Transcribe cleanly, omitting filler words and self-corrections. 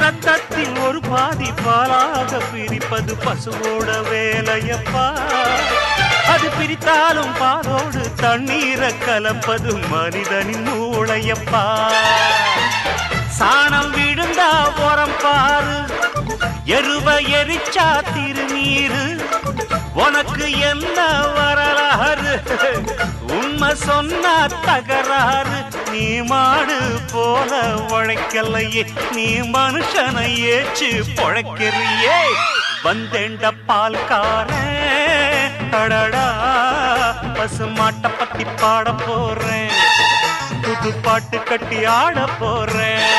ரத்தத்தின் ஒரு பாதி பாலாக பிரிப்பது பசுவோட வேலையப்பா. அது பிரித்தாலும் பாலோடு தண்ணீரை கலப்பது மனிதனின் மூளையப்பா. சாணம் விழுந்தா உரம் பாரு, எருவ எரிச்சா திருநீரு. உனக்கு என்ன வரலாறு, உண்மை சொன்னா தகராறு. நீ மாடு போல உழைக்கலையே, நீ மனுஷனை ஏச்சு பொழைக்கிறியே. வந்தேண்ட பால்காரன், அடடா பசு மாட்டை பத்தி பாட போறேன், புது பாட்டு கட்டி ஆட போறேன்.